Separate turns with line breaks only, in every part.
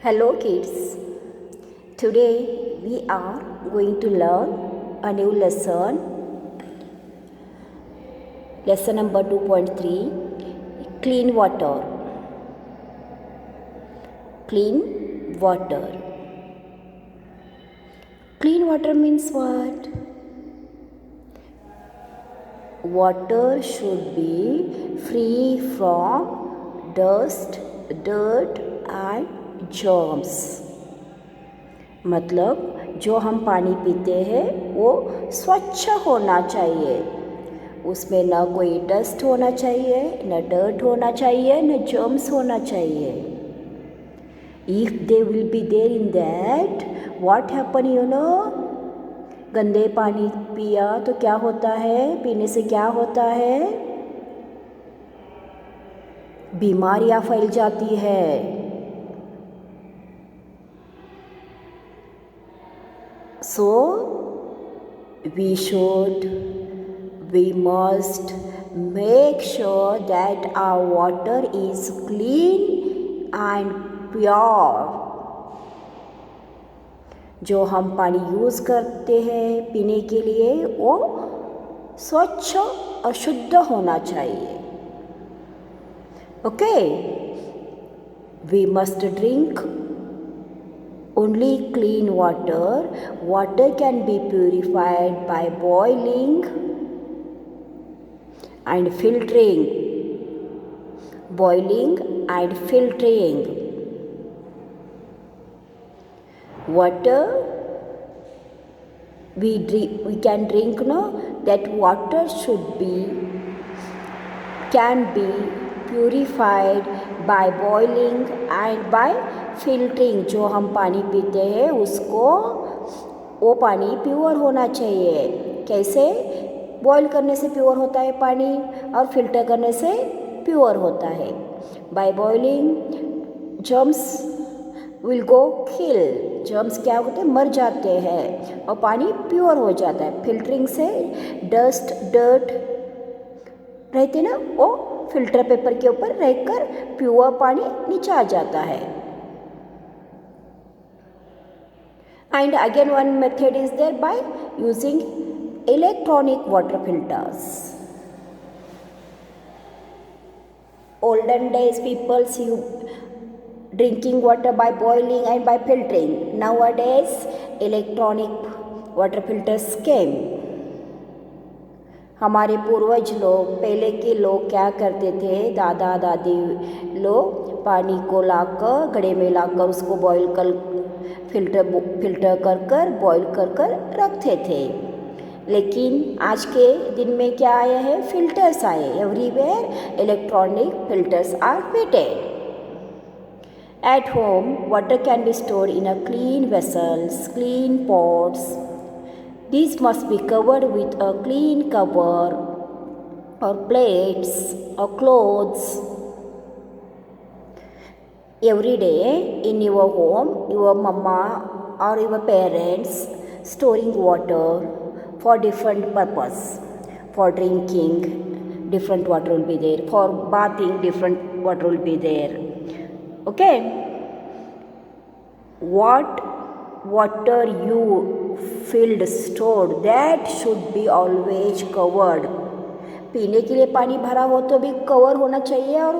Hello kids. Today we are going to learn a new lesson. Lesson number 2.3, clean water. Clean water. Clean water means what? Water should be free from dust, dirt and germs. मतलब जो हम पानी पीते हैं वो स्वच्छ होना चाहिए, उसमें न कोई डस्ट होना चाहिए, न डर्ट होना चाहिए, न जर्म्स होना चाहिए. If they will be there in that, what happen you know? गंदे पानी पिया तो क्या होता है? पीने से क्या होता है? बीमारियां फैल जाती है. So we must make sure that our water is clean and pure. जो हम पानी यूज़ करते हैं पीने के लिए वो स्वच्छ और शुद्ध होना चाहिए. Okay, we must drink only clean water. Water can be purified by boiling and filtering. Boiling and filtering. Water we can drink, no? That water can be purified by boiling and by filtering. जो हम पानी पीते हैं उसको वो पानी pure होना चाहिए. कैसे? बॉईल करने से प्योर होता है पानी और फिल्टर करने से प्योर होता है. By boiling germs will go kill. Germs क्या होते हैं? मर जाते हैं और पानी प्योर हो जाता है. फिल्टरिंग से डस्ट डर्ट रहते ना, वो फिल्टर पेपर के ऊपर रहकर प्योर पानी नीचे आ जाता है. And again one method is there by using electronic water filters. Olden days people see drinking water by boiling and by filtering. Nowadays electronic water filters came. हमारे पूर्वज लोग, पहले के लोग क्या करते थे? दादा दादी लोग पानी को लाकर घड़े में लाकर उसको बॉईल कर फिल्टर कर बॉईल कर रखते थे. लेकिन आज के दिन में क्या आया है? फिल्टर्स आए. Everywhere electronic filters are fitted. At home water can be stored in a clean vessels, clean pots. These must be covered with a clean cover or plates or clothes. Every day in your home, your mama or your parents storing water for different purpose. For drinking, different water will be there. For bathing, different water will be there. Okay? What water you filled stored, that should be always covered. पीने के लिए पानी भरा हो तो भी cover होना चाहिए और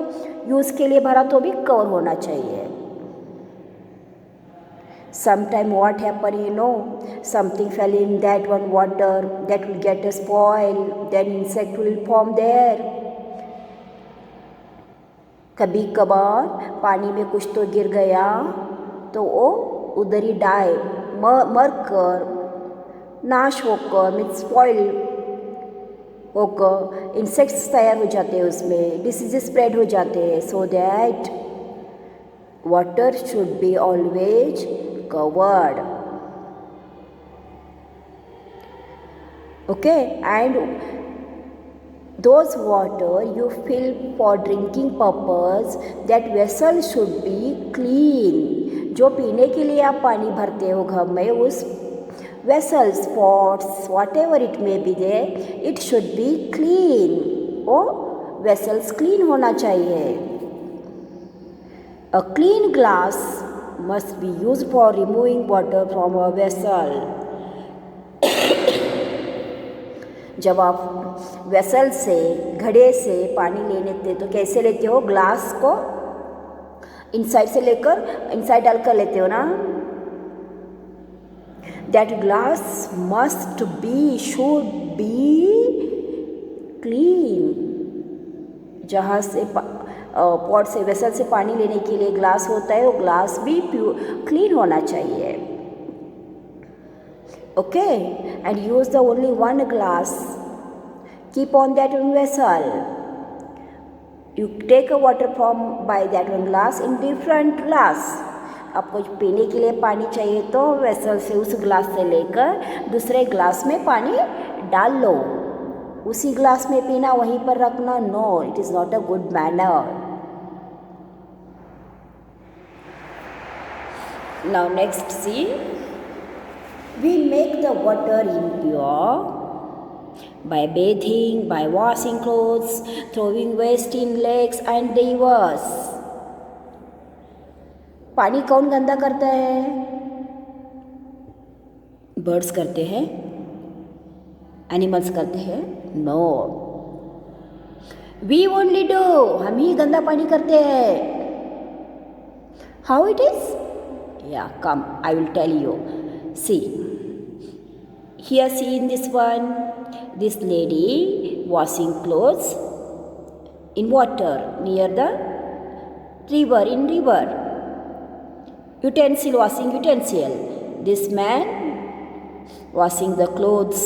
यूज़ के लिए भरा तो भी कवर होना चाहिए. Sometime what happen, you know, something fell in that one water, that will get spoiled, then insect will form there. कभी कभार पानी में कुछ तो गिर गया तो वो उधर ही डाई मर कर नाश होकर मीन्स स्पॉइल होकर इंसेक्ट्स तैयार हो जाते हैं, उसमें डिसीजेस स्प्रेड हो जाते हैं. So that water should be always covered. Okay, and those water you fill for drinking purpose, that vessel should be clean. जो पीने के लिए आप पानी भरते हो घर में, उस vessels, pots, whatever it may be there, it should be clean. वो vessels clean होना चाहिए. A clean glass must be used for removing water from a vessel. जब आप वेसल से, घड़े से पानी लेने थे तो कैसे लेते हो? ग्लास को इनसाइड से लेकर इनसाइड डालकर लेते हो ना. That glass must be, should be clean. जहाँ से पॉट से, वेसल से पानी लेने के लिए ग्लास होता है, वो ग्लास भी क्लीन होना चाहिए. Okay, and use the only one glass. Keep on that one vessel. You take a water from by that one glass in different glass. आपको पीने के लिए पानी चाहिए तो वेसल से, उस ग्लास से लेकर दूसरे ग्लास में पानी डाल लो. उसी ग्लास में पीना, वहीं पर रखना, no, it is not a good manner. Now next see, we make the water impure by bathing, by washing clothes, throwing waste in lakes and rivers. पानी कौन गंदा करता है? बर्ड्स करते हैं? एनिमल्स करते हैं? No, we only do. हम ही गंदा पानी करते हैं. How it is? या come, I will tell you. See, here see in this one, this lady washing clothes in water near the river, in river. Utensil, washing utensil. This man washing the clothes.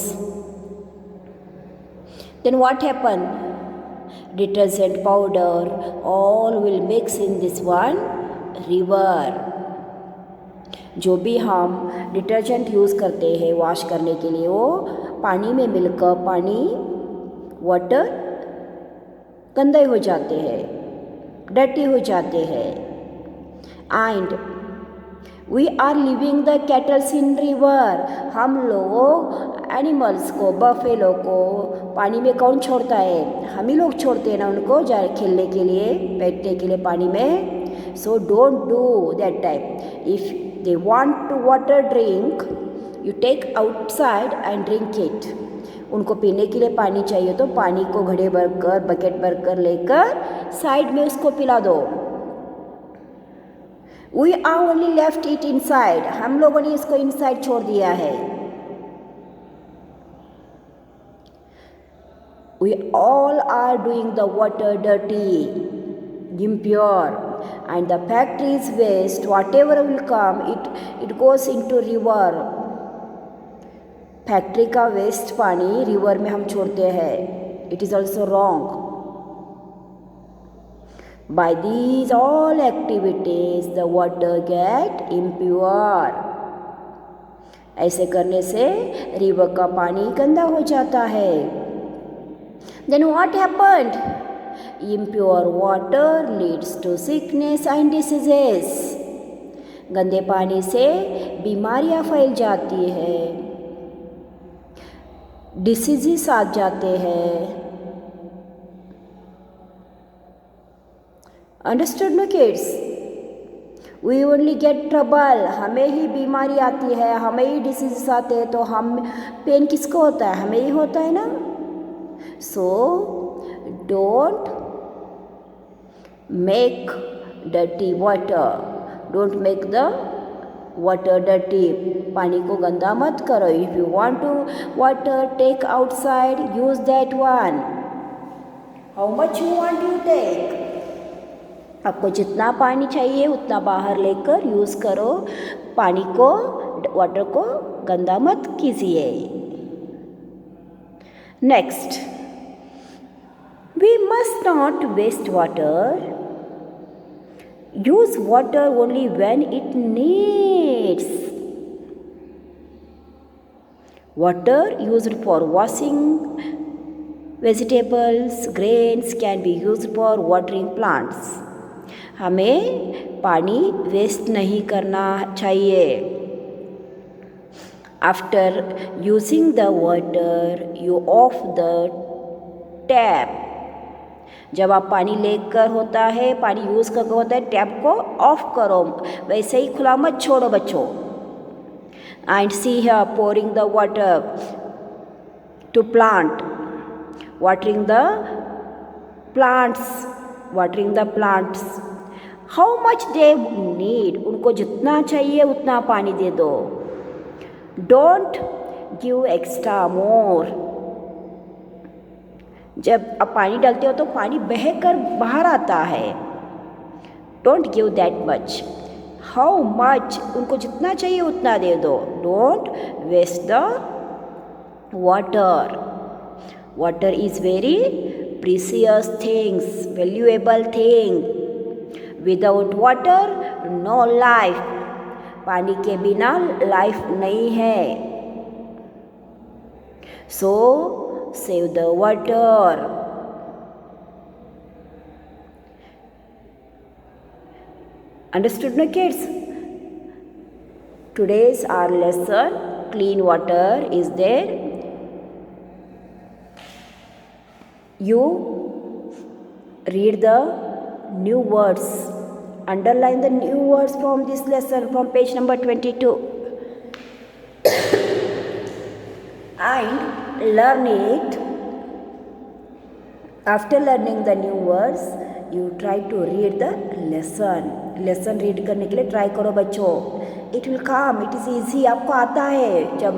Then what happened? Detergent powder all will mix in this one river. जो भी हम detergent use करते हैं wash करने के लिए, वो पानी में मिलकर पानी, वाटर गंदे हो जाते हैं, डर्टी हो जाते हैं. And we are living the cattles in river. हम लोग एनिमल्स को, बफेलो को पानी में कौन छोड़ता है? हम ही लोग छोड़ते हैं ना उनको, जा खेलने के लिए, बैठने के लिए पानी में. So don't do that type. If they want to water drink, you take outside and drink it. उनको पीने के लिए पानी चाहिए तो पानी को घड़े भरकर, बकेट भरकर लेकर साइड में उसको पिला दो. We are only left it inside. हम लोगों ने इसको इनसाइड छोड़ दिया है. We all are doing the water dirty, impure. And the factory's waste, whatever will come, it goes into river. Factory का वेस्ट पानी रिवर में हम छोड़ते हैं. It is also wrong. By these all activities, the water get impure. ऐसे करने से river का पानी गंदा हो जाता है. Then what happened? Impure water leads to sickness and diseases. गंदे पानी से बीमारियां फैल जाती है, डिसीजेस आ जाते हैं. Understood no kids? We only get trouble. हमें ही बीमारी आती है, हमें ही डिसीजेस आते हैं, तो हम पेन किसको होता है? हमें ही होता है ना. So don't make dirty water. Don't make the water dirty. पानी को गंदा मत करो. If you want to water, take outside, use that one. How much you want you take? आपको जितना पानी चाहिए उतना बाहर लेकर यूज़ करो. पानी को, वाटर को गंदा मत कीजिए. Next, we must not waste water. Use water only when it needs. Water used for washing vegetables, grains can be used for watering plants. हमें पानी वेस्ट नहीं करना चाहिए. After using the water, you off the tap. जब आप पानी लेकर होता है, पानी यूज़ करके होता है, टैप को ऑफ करो, वैसे ही खुला मत छोड़ो बच्चों. And see here pouring the water to plant, watering the plants. How much they need, उनको जितना चाहिए उतना पानी दे दो. Don't give extra more. जब आप पानी डालते हो तो पानी बहकर बाहर आता है. Don't give that much. How much, उनको जितना चाहिए उतना दे दो. Don't waste the water. Water is very precious things, valuable thing. Without water, no life. पानी के बिना लाइफ नहीं है. So, save the water. Understood, no kids? Today's our lesson, clean water, is there. You read the new words, underline the new words from this lesson from page number 22 and learn it. After learning the new words, you try to read the lesson. lesson read करने के लिए try करो बच्चों. It will come, it is easy. आपको आता है, जब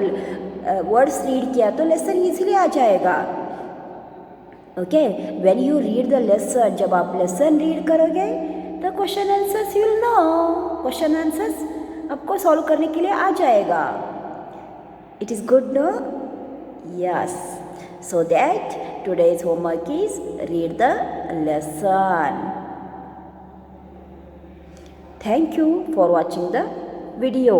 words read किया तो lesson easily आ जाएगा. Okay, when you read the lesson, जब आप लेसन रीड करोगे तो question answers you will know. Question answers आपको सॉल्व करने के लिए आ जाएगा. It is good no. Yes, so that today's homework is read the lesson. Thank you for watching the video.